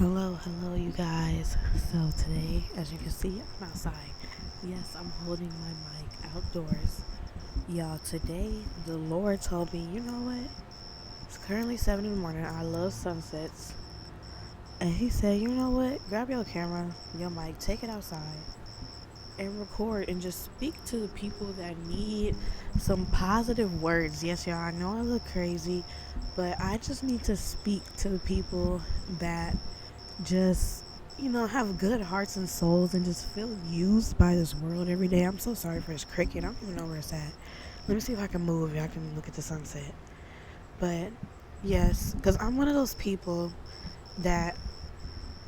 Hello, you guys. So today, as you can see, I'm outside. Yes, I'm holding my mic outdoors. Y'all, today, the Lord told me, you know what? It's currently 7 in the morning. I love sunsets. And He said, you know what? Grab your camera, your mic, take it outside, and record and just speak to the people that need some positive words. Yes, y'all, I know I look crazy, but I just need to speak to the people that just have good hearts and souls and just feel used by this world every day. I'm so sorry for this cricket. I don't even know where it's at. Let me see if I can move. I can look at the sunset. But yes, because I'm one of those people that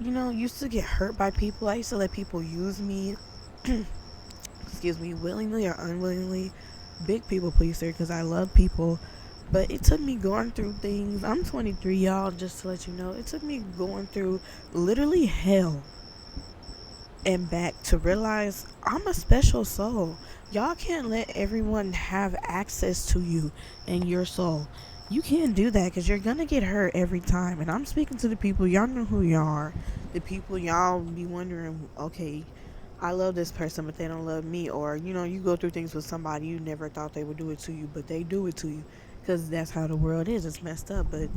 used to get hurt by people. I used to let people use me, excuse me, willingly or unwillingly. Big people pleaser because I love people. But it took me going through things. I'm 23, y'all, just to let you know. It took me going through literally hell and back to realize I'm a special soul. Y'all can't let everyone have access to you and your soul. You can't do that because you're going to get hurt every time. And I'm speaking to the people, y'all know who y'all are. The people y'all be wondering, okay, I love this person, but they don't love me. Or, you go through things with somebody you never thought they would do it to you, but they do it to you because that's how the world is. It's messed up. But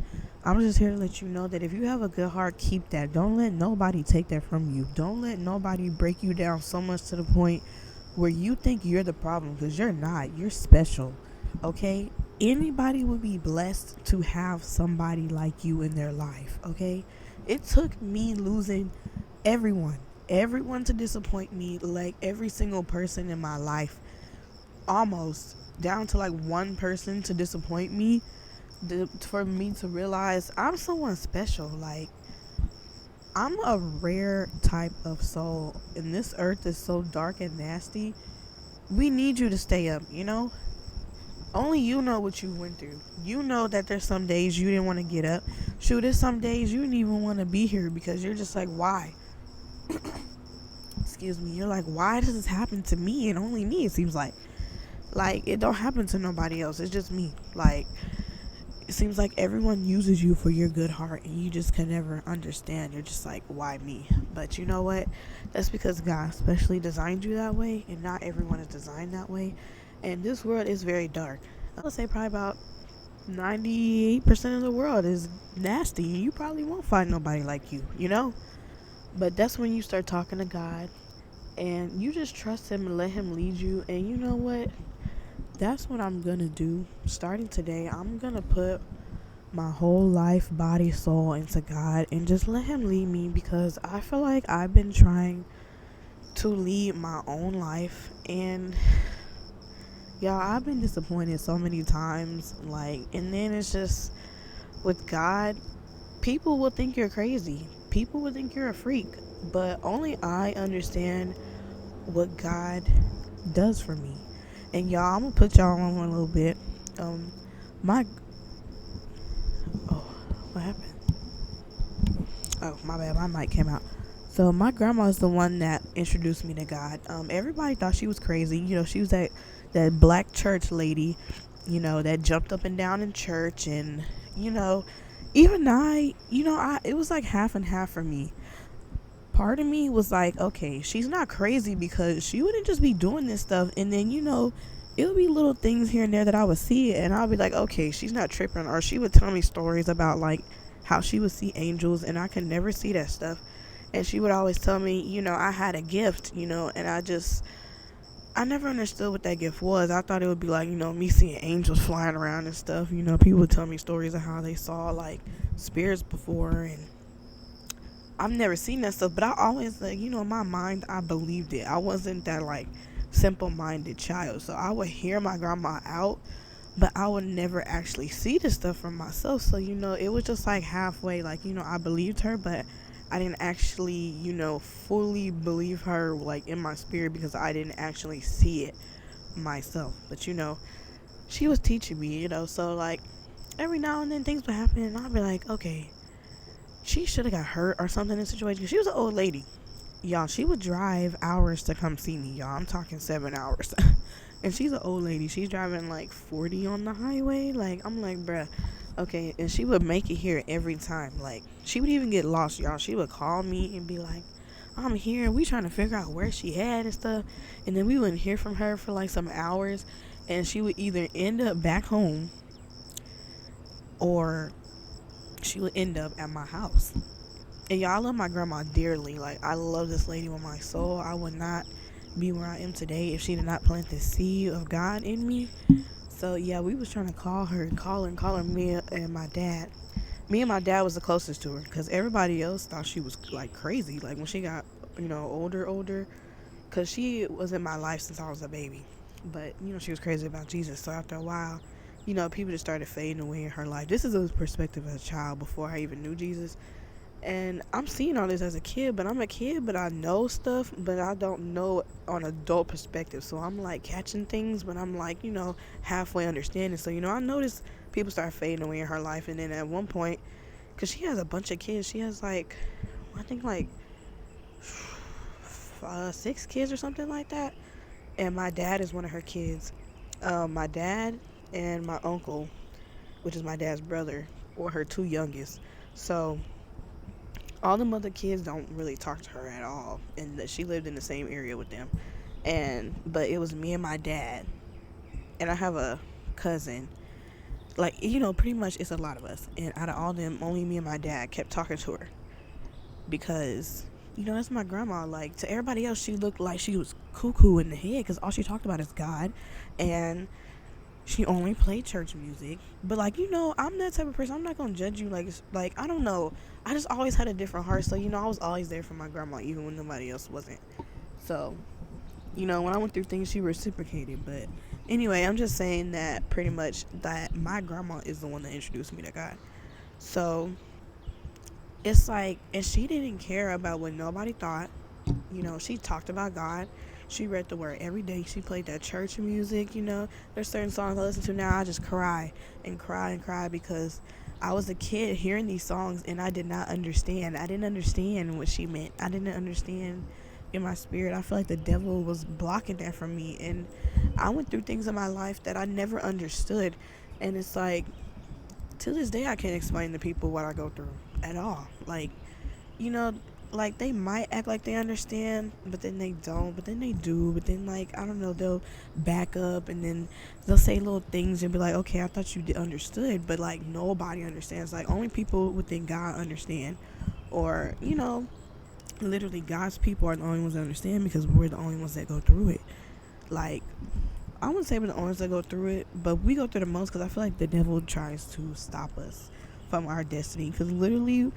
I'm just here to let you know that if you have a good heart, keep that. Don't let nobody take that from you. Don't let nobody break you down so much to the point where you think you're the problem, because you're not. You're special. Okay? Anybody would be blessed to have somebody like you in their life. Okay? It took me losing everyone to disappoint me, like every single person in my life, almost down to like one person to disappoint me, for me to realize I'm someone special. Like, I'm a rare type of soul, and this earth is so dark and nasty. We need you to stay up, only you know what you went through. You know that there's some days you didn't want to get up. Shoot, there's some days you didn't even want to be here because you're just like, why? Excuse me. You're like, why does this happen to me and only me? It seems like it don't happen to nobody else. It's just me. Like, it seems like everyone uses you for your good heart and you just can never understand. You're just like, why me? But you know what? That's because God specially designed you that way, and not everyone is designed that way. And this world is very dark. I would say probably about 98% of the world is nasty, and you probably won't find nobody like you. But that's when you start talking to God and you just trust Him and let Him lead you. And you know what? That's what I'm gonna do. Starting today, I'm gonna put my whole life, body, soul into God and just let Him lead me, because I feel like I've been trying to lead my own life, and y'all, I've been disappointed so many times. Like, and then it's just with God, people will think you're crazy. People will think you're a freak, but only I understand what God does for me. And y'all, I'm gonna put y'all on one a little bit. My oh, what happened? Oh, my bad. My mic came out. So my grandma's the one that introduced me to God. Everybody thought she was crazy. She was that black church lady, that jumped up and down in church, and even it was like half and half for me. Part of me was like, okay, she's not crazy, because she wouldn't just be doing this stuff, and then it would be little things here and there that I would see, and I'll be like, okay, she's not tripping. Or she would tell me stories about like how she would see angels, and I could never see that stuff. And she would always tell me, I had a gift, and I never understood what that gift was. I thought it would be like, me seeing angels flying around and stuff. People would tell me stories of how they saw like spirits before, and I've never seen that stuff. But I always, like, in my mind, I believed it. I wasn't that like simple-minded child, so I would hear my grandma out, but I would never actually see the stuff for myself. So it was just like halfway. Like, I believed her, but I didn't actually, fully believe her, like, in my spirit, because I didn't actually see it myself. But, she was teaching me, so, like, every now and then things would happen, and I'd be like, okay, she should have got hurt or something in the situation. She was an old lady. Y'all, she would drive hours to come see me, y'all. I'm talking 7 hours. And she's an old lady. She's driving, like, 40 on the highway. Like, I'm like, bruh, Okay, and she would make it here every time. Like, she would even get lost, y'all. She would call me and be like, I'm here, and we trying to figure out where she at and stuff. And then we wouldn't hear from her for like some hours, and she would either end up back home or she would end up at my house. And y'all, I love my grandma dearly. Like, I love this lady with my soul. I would not be where I am today if she did not plant the seed of God in me. So yeah, we was trying to call her, call her. Me and my dad. Me and my dad was the closest to her because everybody else thought she was like crazy. Like when she got, older, because she was in my life since I was a baby. But she was crazy about Jesus. So after a while, people just started fading away in her life. This is a perspective as a child before I even knew Jesus. And I'm seeing all this as a kid, but I'm a kid, but I know stuff, but I don't know on adult perspective. So I'm like catching things, but I'm like, halfway understanding. So, I noticed people start fading away in her life. And then at one point, because she has a bunch of kids, she has like, I think like 6 kids or something like that. And my dad is one of her kids. My dad and my uncle, which is my dad's brother, were her 2 youngest. So all the other kids don't really talk to her at all, and that she lived in the same area with them. But it was me and my dad, and I have a cousin. Like, pretty much it's a lot of us, and out of all them, only me and my dad kept talking to her because that's my grandma. Like, to everybody else, she looked like she was cuckoo in the head because all she talked about is God, and she only played church music. But like, I'm that type of person. I'm not gonna judge you. Like I don't know. I just always had a different heart. So I was always there for my grandma, even when nobody else wasn't. So when I went through things, she reciprocated. But anyway, I'm just saying that pretty much that my grandma is the one that introduced me to God. So it's like, and she didn't care about what nobody thought. She talked about God. She read the word every day. She played that church music. There's certain songs I listen to now. I just cry and cry and cry because I was a kid hearing these songs and I did not understand. I didn't understand what she meant. I didn't understand in my spirit. I feel like the devil was blocking that from me. And I went through things in my life that I never understood. And it's like, to this day, I can't explain to people what I go through at all. Like, like they might act like they understand, but then they don't, but then they do, but then like, I don't know, they'll back up and then they'll say little things and be like, okay, I thought you understood, but like nobody understands. Like only people within God understand, or literally God's people are the only ones that understand because we're the only ones that go through it. Like, I wouldn't say we're the only ones that go through it, but we go through the most because I feel like the devil tries to stop us from our destiny. Because literally,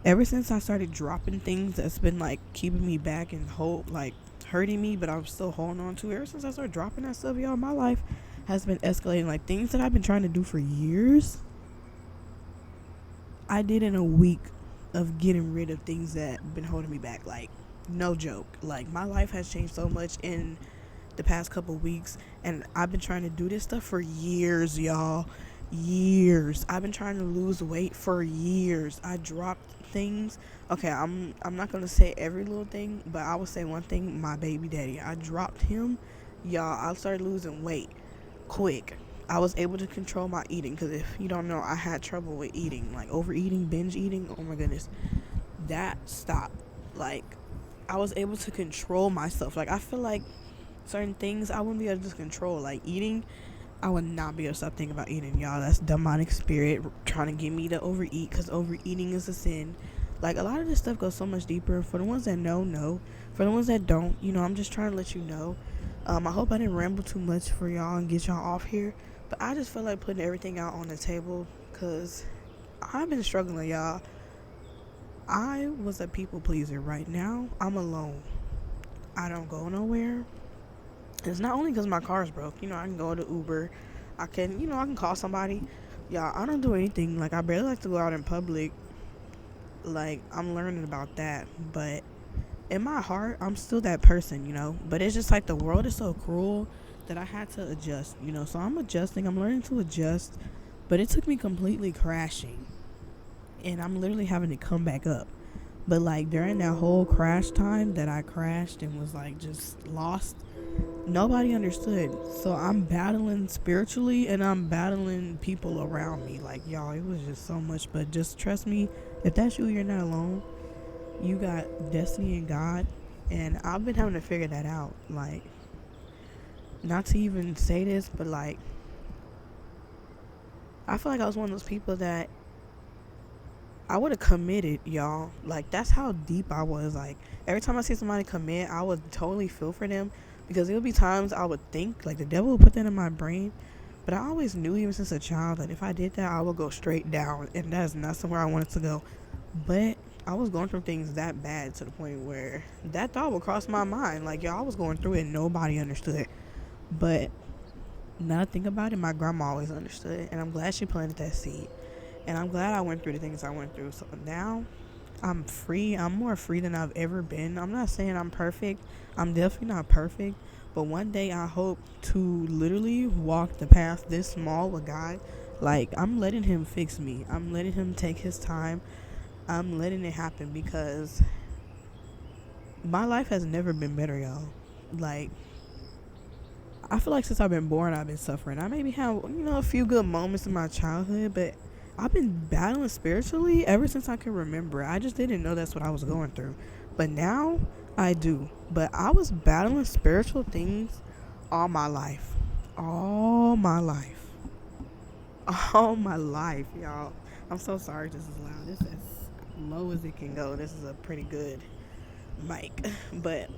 ever since I started dropping things that's been like keeping me back and hurting me, but I'm still holding on to. Ever since I started dropping that stuff, y'all, my life has been escalating. Like things that I've been trying to do for years, I did in a week of getting rid of things that have been holding me back. Like, no joke. Like, my life has changed so much in the past couple weeks, and I've been trying to do this stuff for years, y'all. Years. I've been trying to lose weight for years. I dropped things. Okay, I'm not gonna say every little thing, but I will say one thing. My baby daddy, I dropped him, y'all. I started losing weight quick. I was able to control my eating because if you don't know, I had trouble with eating, like overeating, binge eating. Oh my goodness, that stopped. Like, I was able to control myself. Like, I feel like certain things I wouldn't be able to just control, like eating. I would not be able to stop thinking about eating, y'all. That's demonic spirit trying to get me to overeat because overeating is a sin. Like, a lot of this stuff goes so much deeper. For the ones that know. For the ones that don't, I'm just trying to let you know. I hope I didn't ramble too much for y'all and get y'all off here. But I just feel like putting everything out on the table because I've been struggling, y'all. I was a people pleaser. Right now, I'm alone. I don't go nowhere. It's not only because my car's broke. I can go to Uber. I can call somebody. Y'all, I don't do anything. Like, I barely like to go out in public. Like, I'm learning about that. But in my heart, I'm still that person, But it's just like the world is so cruel that I had to adjust, So I'm adjusting. I'm learning to adjust. But it took me completely crashing. And I'm literally having to come back up. But, like, during that whole crash time that I crashed and was, like, just lost, Nobody understood. So I'm battling spiritually and I'm battling people around me. Like, y'all, it was just so much. But just trust me, if that's you, you're not alone. You got destiny in God. And I've been having to figure that out. Like, not to even say this, but like, I feel like I was one of those people that I would have committed, y'all. Like, that's how deep I was. Like, every time I see somebody commit, I would totally feel for them. Because there would be times I would think, like, the devil would put that in my brain. But I always knew, even since a child, that if I did that, I would go straight down. And that is not somewhere I wanted to go. But I was going through things that bad to the point where that thought would cross my mind. Like, y'all, I was going through it and nobody understood. But now I think about it, my grandma always understood. And I'm glad she planted that seed. And I'm glad I went through the things I went through. So now I'm free. I'm more free than I've ever been. I'm not saying I'm perfect. I'm definitely not perfect. But one day I hope to literally walk the path this small with God. Like, I'm letting him fix me. I'm letting him take his time. I'm letting it happen because my life has never been better, y'all. Like, I feel like since I've been born, I've been suffering. I maybe have, a few good moments in my childhood, but I've been battling spiritually ever since I can remember. I just didn't know that's what I was going through. But now I do. But I was battling spiritual things all my life. All my life. All my life, y'all. I'm so sorry this is loud. This is as low as it can go. This is a pretty good mic. But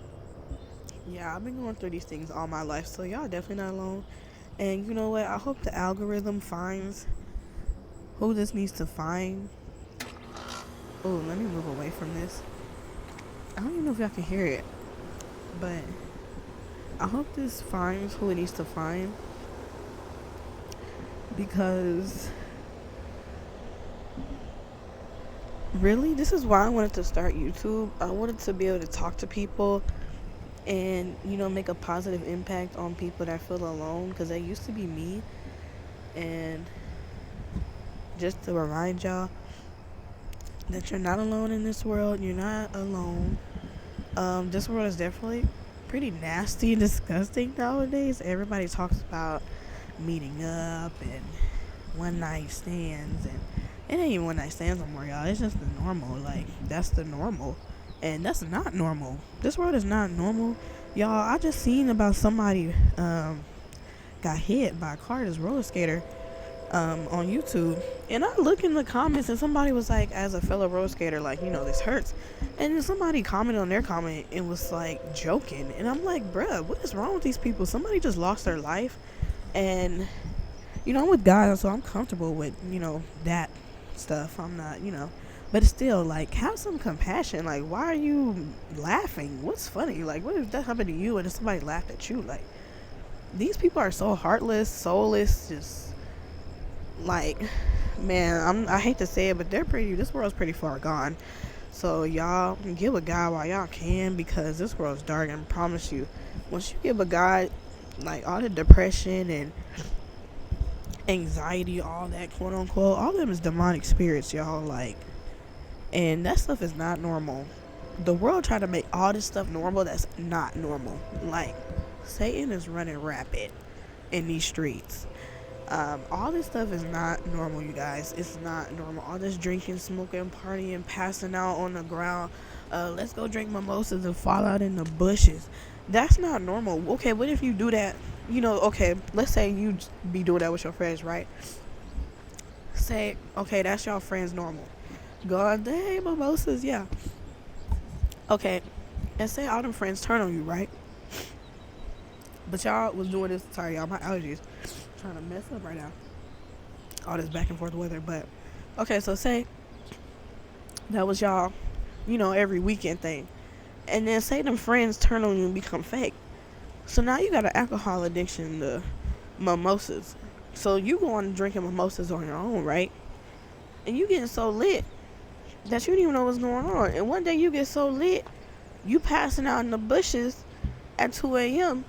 yeah, I've been going through these things all my life. So y'all definitely not alone. And you know what? I hope the algorithm finds who this needs to find. Oh, let me move away from this. I don't even know if y'all can hear it, but I hope this finds who it needs to find, because really, this is why I wanted to start YouTube. I wanted to be able to talk to people and make a positive impact on people that feel alone, because that used to be me. And just to remind y'all that you're not alone in this world. You're not alone. This world is definitely pretty nasty and disgusting nowadays. Everybody talks about meeting up and one night stands, and it ain't even one night stands no more, y'all. It's just the normal. Like, that's the normal, and that's not normal. This world is not normal, y'all. I just seen about somebody got hit by a car, this roller skater, on YouTube. And I look in the comments and somebody was like, as a fellow roller skater, like, this hurts. And then somebody commented on their comment and was like joking. And I'm like, bruh, what is wrong with these people? Somebody just lost their life. And, I'm with God, so I'm comfortable with, that stuff. I'm not, but it's still, like, have some compassion. Like, why are you laughing? What's funny? Like, what if that happened to you and somebody laughed at you? Like, these people are so heartless, soulless, just like, man, I hate to say it, but this world's pretty far gone. So y'all get with God while y'all can, because this world's dark. And I promise you, once you get with God, like, all the depression and anxiety, all that, quote unquote, all of them is demonic spirits, y'all. Like, and that stuff is not normal. The world try to make all this stuff normal that's not normal. Like, Satan is running rapid in these streets. All this stuff is not normal, you guys. It's not normal. All this drinking, smoking, partying, passing out on the ground. Let's go drink mimosas and fall out in the bushes. That's not normal. Okay, what if you do that? Okay, let's say you be doing that with your friends, right? Say, okay, that's your friends normal. Go out there, hey, mimosas, yeah. Okay, and say all them friends turn on you, right? But y'all was doing this, sorry y'all, my allergies trying to mess up right now, all this back and forth weather. But okay, so say that was y'all every weekend thing, and then say them friends turn on you and become fake. So now you got an alcohol addiction to mimosas, so you going drinking mimosas on your own, right? And you getting so lit that you don't even know what's going on, and one day you get so lit you passing out in the bushes at 2 a.m.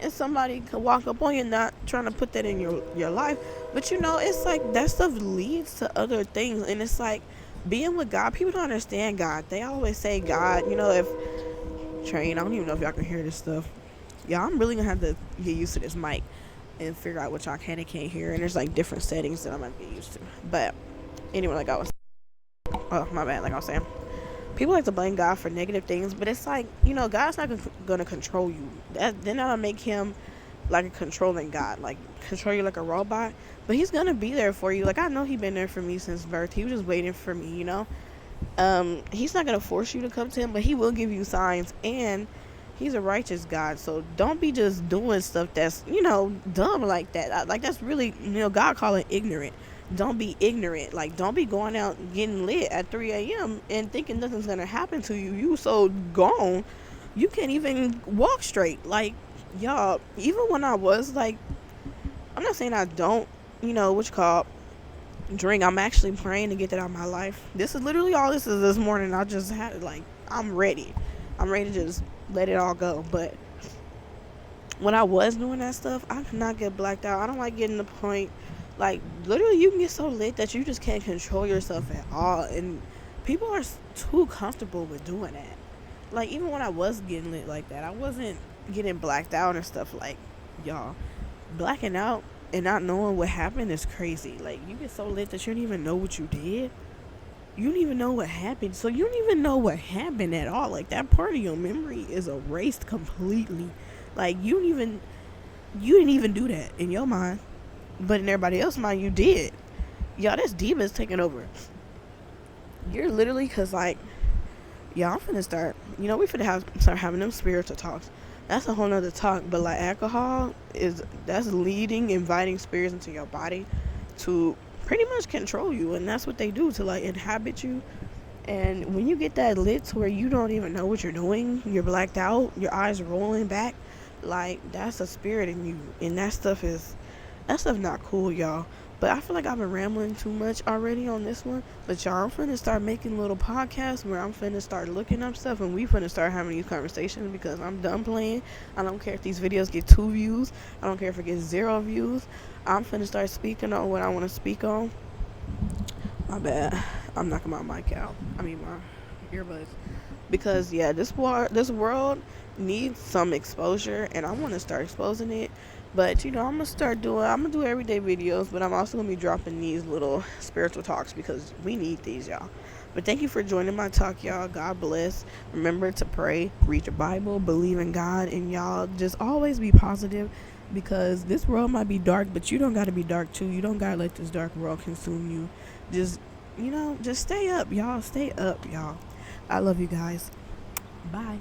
and somebody could walk up on you, not trying to put that in your life. But it's like that stuff leads to other things. And it's like being with God, people don't understand God. They always say God, if train, I don't even know if y'all can hear this stuff. Y'all, I'm really gonna have to get used to this mic and figure out what y'all can and can't hear. And there's like different settings that I'm gonna get used to. But anyway, like I was, oh my bad, like I was saying, people like to blame God for negative things, but it's like, God's not gonna control you. Then that'll make him like a controlling God, like control you like a robot. But he's gonna be there for you. Like I know he's been there for me since birth. He was just waiting for me. He's not gonna force you to come to him, but he will give you signs, and he's a righteous God. So don't be just doing stuff that's dumb like that. Like that's really God call it ignorant. Don't be ignorant. Like don't be going out getting lit at 3 a.m. and thinking nothing's gonna happen to you. You so gone, you can't even walk straight. Like y'all, even when I was like, I'm not saying I don't, what you call drink. I'm actually praying to get that out of my life. This is literally all this is this morning. I just had like I'm ready to just let it all go. But when I was doing that stuff, I could not get blacked out. I don't like getting to the point like literally you can get so lit that you just can't control yourself at all, and people are too comfortable with doing that. Like even when I was getting lit like that, I wasn't getting blacked out and stuff. Like y'all, blacking out and not knowing what happened is crazy. Like you get so lit that you don't even know what you did. You don't even know what happened. So you don't even know what happened at all. Like that part of your memory is erased completely. Like you didn't even do that in your mind, but in everybody else's mind you did. Y'all, this demons taking over. You're literally, cause like, y'all, I'm finna start. We finna start having them spiritual talks. That's a whole nother talk. But like alcohol that's leading, inviting spirits into your body to pretty much control you, and that's what they do, to like inhabit you. And when you get that lit to where you don't even know what you're doing, you're blacked out, your eyes rolling back, like that's a spirit in you, and that stuff not cool, y'all. But I feel like I've been rambling too much already on this one. But y'all, I'm finna start making little podcasts where I'm finna start looking up stuff, and we finna start having these conversations, because I'm done playing. I don't care if these videos get 2 views. I don't care if it gets 0 views. I'm finna start speaking on what I want to speak on. My bad. I'm knocking my mic out. I mean my earbuds. Because yeah, this world needs some exposure, and I want to start exposing it. But I'm gonna do everyday videos, but I'm also gonna be dropping these little spiritual talks because we need these, y'all. But thank you for joining my talk, y'all. God bless. Remember to pray, read your Bible, believe in God, and y'all just always be positive, because this world might be dark, but you don't gotta be dark too. You don't gotta let this dark world consume you. Just just stay up, y'all. Stay up, y'all. I love you guys. Bye.